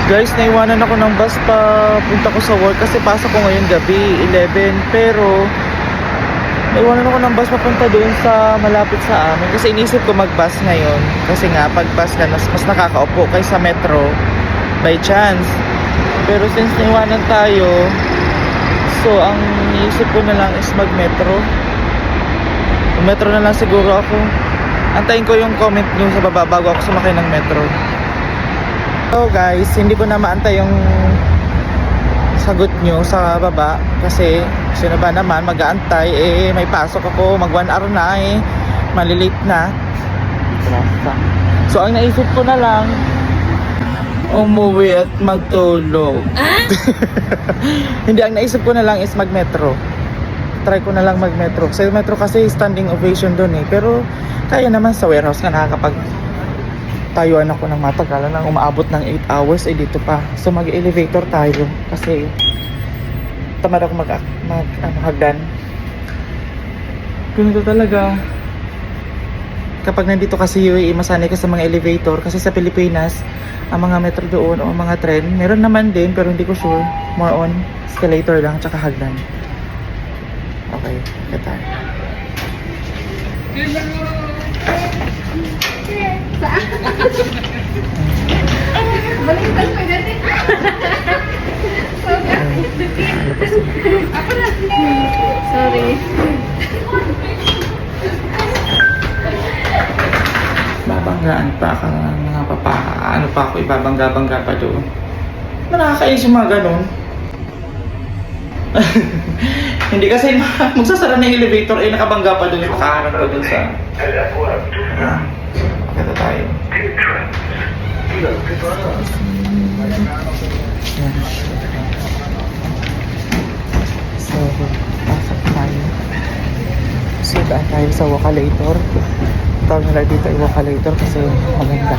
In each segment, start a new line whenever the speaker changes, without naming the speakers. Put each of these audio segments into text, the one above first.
Guys, naiwanan ako ng bus pa punta ko sa work kasi pasok ko ngayon gabi, 11. Pero, naiwanan ako ng bus papunta doon sa malapit sa amin. Kasi inisip ko mag-bus ngayon. Kasi nga, pag bus ka, mas nakakaupo kaysa metro. By chance. Pero since naiwanan tayo, so, ang inisip ko na lang is mag-metro. Metro na lang siguro ako. Antayin ko yung comment nyo sa baba bago ako sumakay ng metro. So guys, hindi ko na maantay yung sagot nyo sa baba kasi sino ba naman mag-aantay, may pasok ako, mag 1 hour na, malilate na. So ang naisip ko na lang, umuwi at magtulog. Hindi, ang naisip ko na lang is mag-metro. Try ko na lang mag-metro. Sa metro kasi standing ovation doon pero kaya naman sa warehouse nga nakakapag tayuan ako ng matagalan lang, umaabot ng 8 hours dito pa. So mag-elevator tayo kasi tamad ako hagdan. Ganito talaga. Kapag nandito kasi UAE, masanay ka sa mga elevator kasi sa Pilipinas, ang mga metro doon o mga tren, meron naman din pero hindi ko sure. More on escalator lang tsaka hagdan. Okay, kita.
Balikan ko natin. Sorry.
Babanggaan pa ka ng mga papa. Ano pa ako, ibabangga-bangga pa doon. Nakakainis yung mga ganun. Hindi kasi magsasara ng elevator nakabangga pa doon, nakaharap pa doon sa pakita tayo. So pasok tayo. So daan tayo sa Wakalator. Tawag nila dito ay Wakalator kasi maganda.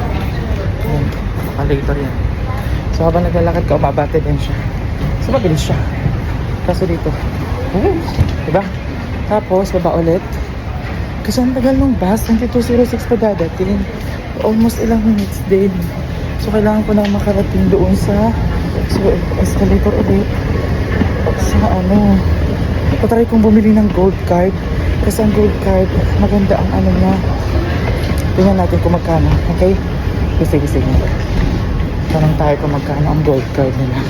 Wakalator yan. So habang naglalakad ka, umabate din siya. So mabilis siya. Kaso dito, diba? Tapos, baba ulit. Kasi ang tagal ng bus, 2206 pa dadating. Almost ilang minutes din. So, kailangan ko na makarating doon sa escalator ulit. Sa patry kong bumili ng gold card. Kasi ang gold card, maganda ang niya. Tingnan natin kung magkano, okay? Sige. Tanong tayo kung magkano ang gold card nila.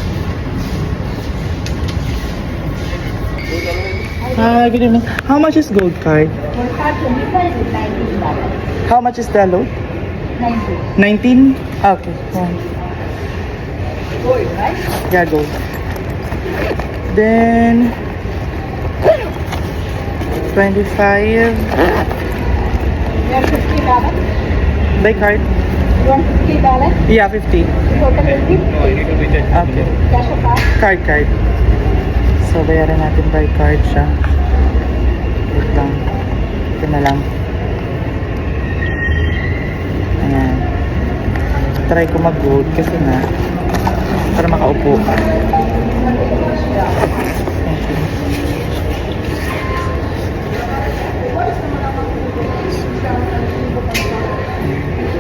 Hi, good evening. How much is gold card?
Gold card to be is $19.
How much is Delo?
19.
19? Okay.
Gold, right?
Yeah, gold. Then 25
You have $50.
by card.
You want $50?
Yeah, 50.
Total will be
Okay.
cash or card?
Card. So, bayaran natin by card siya. Wait lang. Ito na lang. Ayan. Try ko mag-gold kasi nga para makaupo.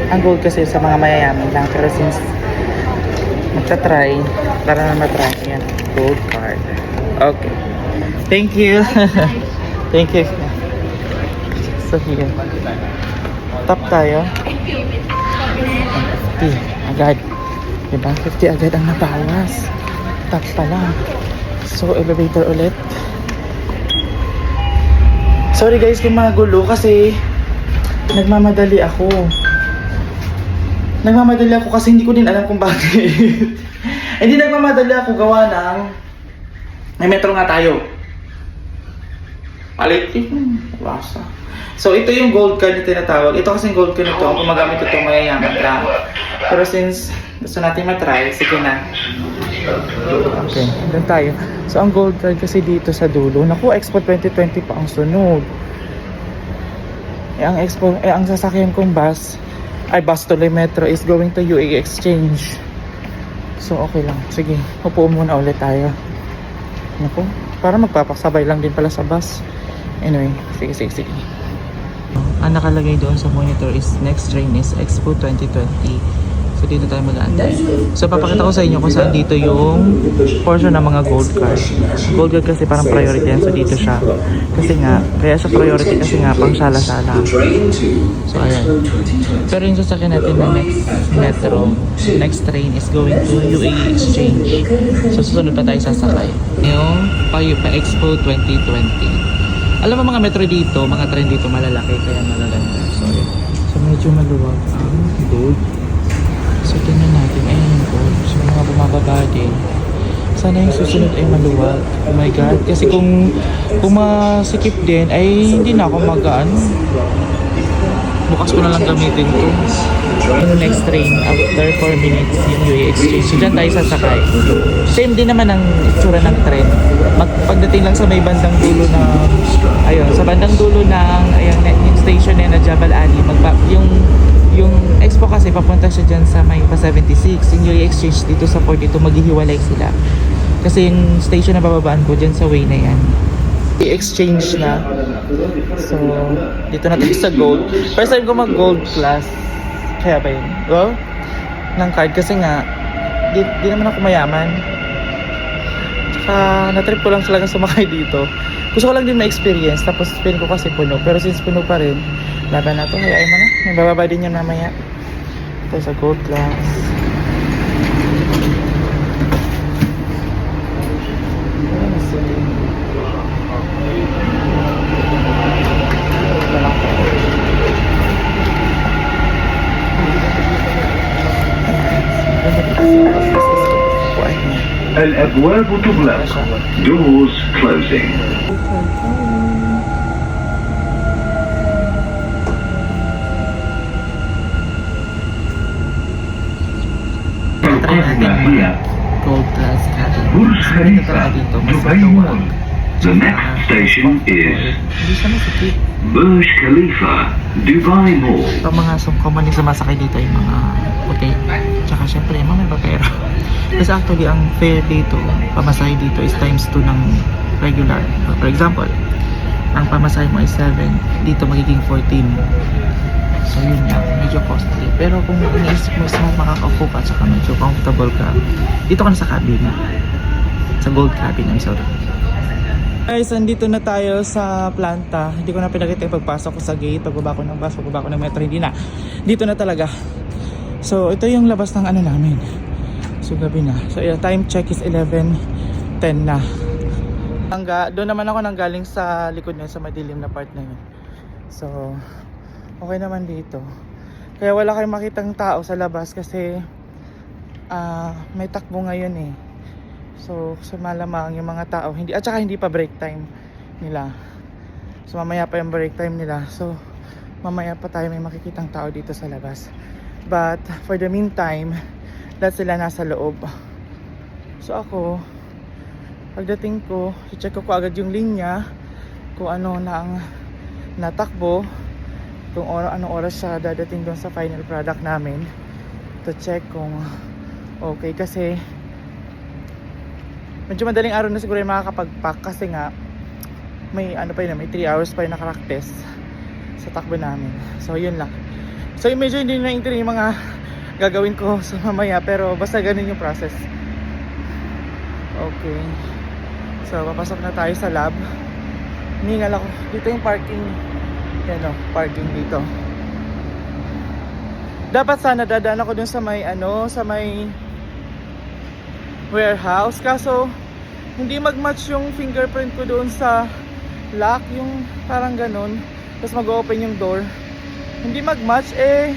Ang gold kasi sa mga mayayaman lang, pero since magta-try, para na matry yan, gold card. Okay. Thank you. Thank you. So here. Tap tayo. 50 agad. Diba? 50 agad ang nabawas. Tap pa lang. So elevator ulit. Sorry guys kung magulo kasi nagmamadali ako. Kasi hindi ko din alam kung bakit. Hindi nagmamadali ako gawa ng may metro nga tayo. Palit wasa. So ito yung gold card na tinatawag. Ito kasi gold card nito. Kung magamit ito mayayaman lang. Pero since gusto natin matry, sige na. Okay, doon tayo. So ang gold card kasi dito sa dulo. Naku, Expo 2020 pa ang sunod. Ang Expo, ang sasakyan kong bus tuloy metro is going to UAE Exchange. So okay lang. Sige, upo muna ulit tayo. Naku, para magpapasabay lang din pala sa bus. Anyway, sige. Ang nakalagay doon sa monitor is next train is Expo 2020. So dito tayo mag-aantay. So papakita ko sa inyo kung saan dito yung portion ng mga gold card. Gold card kasi parang priority yan. So dito siya. Kasi nga, kaya siya priority kasi nga pang sala-sala. So ayan. Pero yung sasakyan natin na next metro, next train is going to UAE Exchange. So susunod pa tayo sasakay. Yung Pa-Expo 2020. Alam mo mga metro dito, mga train dito malalaki kaya magaganda. So ayan. So medyo maluwag ang gold. So tingnan natin, ayun yung gold. So mga bumababa din. Sana yung susunod ay maluwag. Oh my God. Kasi kung masikip din, ay hindi na ako magaan. Bukas ko na lang gamitin ko. Yung next train, after 4 minutes, yung UAE Exchange. So dyan tayo sasakay. Same din naman ang itsura ng train. Pagdating lang sa may bandang dulo ng, ayun, sa bandang dulo ng, ayun, yung station na Jabal Ali, yung expo kasi papunta siya dyan sa may pa-76. Yung UAE Exchange dito sa 42, maghihiwalay sila. Kasi yung station na bababaan ko dyan sa way na yan. I-exchange na. So, dito na tayo sa gold. First time ko mag-gold class. Kaya ba yun? Well, ng card kasi nga, di naman ako mayaman. Tsaka, na-trip ko lang talaga sumakay dito. Gusto ko lang din ma-experience. Tapos, pin ko kasi puno. Pero since puno pa rin, laban na to. Hayain mo na. May bababa din yun mamaya. Ito sa gold class.
الأبواب تغلق. Doors closing. القادمة هي
Gold class cabin.
برج
Dito talaga
خليفة
dito. Mas
دبي
maluwag.
مول. The next station is
Hindi siya masikip.
Burj Khalifa, Dubai Mall.
Ito mga common yung sumasakay dito yung mga puti. Tsaka syempre yung mga may papero. Kasi actually ang fare dito, pamasahe dito is times 2 ng regular. For example, ang pamasahe mo is 7, dito magiging 14. So yun nga, medyo costly. Pero kung iniisip mo is makakaupo ka tsaka medyo comfortable ka, dito ka na sa cabin. Sa gold cabin, I'm sorry. Guys, andito na tayo sa planta. Hindi ko na pinakita yung pagpasok ko sa gate, pagbaba ko ng bus, pagbaba ko ng metro. Hindi na. Dito na talaga. So, ito yung labas ng ano namin. So, gabi na. So, time check is 11:10 na. Doon naman ako nanggaling sa likod na, sa madilim na part na yun. So, okay naman dito. Kaya wala kayong makitang tao sa labas kasi may takbo ngayon eh. So malamang yung mga tao at saka hindi pa break time nila. So mamaya pa yung break time nila. So mamaya pa tayo may makikitang tao dito sa labas. But for the meantime, lahat sila nasa loob. So ako, pagdating ko, i-check ko agad yung linya, kung ano na ang natakbo, kung anong oras siya dadating doon sa final product namin, to check kung okay. Kasi medyo madaling araw na siguro yung makakapag-pack kasi nga may ano pa yun, may 3 hours pa yung naka-rack test sa takbo namin. So yun lang. So medyo hindi na naintindihan yung mga gagawin ko sa mamaya, pero basta ganun yung process. Okay. So papasok na tayo sa lab. Hiningal ako. Dito yung parking. Yan o, parking dito. Dapat sana dadaan ako dun sa may sa may warehouse, kaso hindi mag-match yung fingerprint ko doon sa lock, yung parang ganun, tapos mag-open yung door, hindi mag-match ko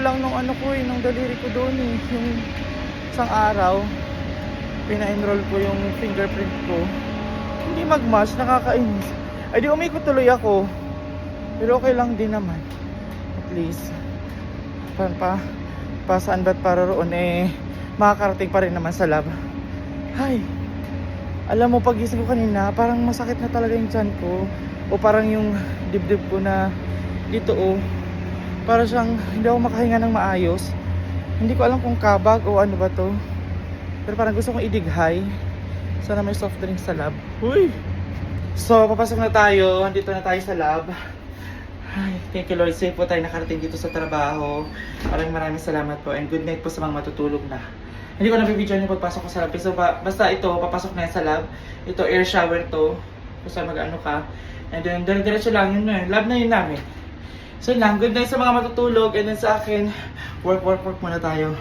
lang nung nung daliri ko doon yung isang araw pina-enroll ko yung fingerprint ko, hindi mag-match, nakakainis. Ay di umikot tuloy ako, pero okay lang din naman, at least saan ba't para roon makakarating pa rin naman sa lab. Hay, alam mo, pagising ko kanina parang masakit na talaga yung tiyan ko, o parang yung dibdib ko na dito para siyang hindi ako makahinga ng maayos. Hindi ko alam kung kabag o ano ba to, pero parang gusto kong idighay. Sana may soft drink sa lab. Uy! So papasok na tayo, andito na tayo sa lab. Ay, thank you Lord. Safe po tayo nakarating dito sa trabaho. Maraming salamat po. And good night po sa mga matutulog na. Hindi ko na-video yung pagpasok ko sa lab. So, basta ito, papasok na yan sa lab. Ito, air shower to. Kung saan mag-ano ka. And then, dire-diretso lang yun na. Lab na yun namin. So yun lang, good night sa mga matutulog. And then sa akin, work muna tayo.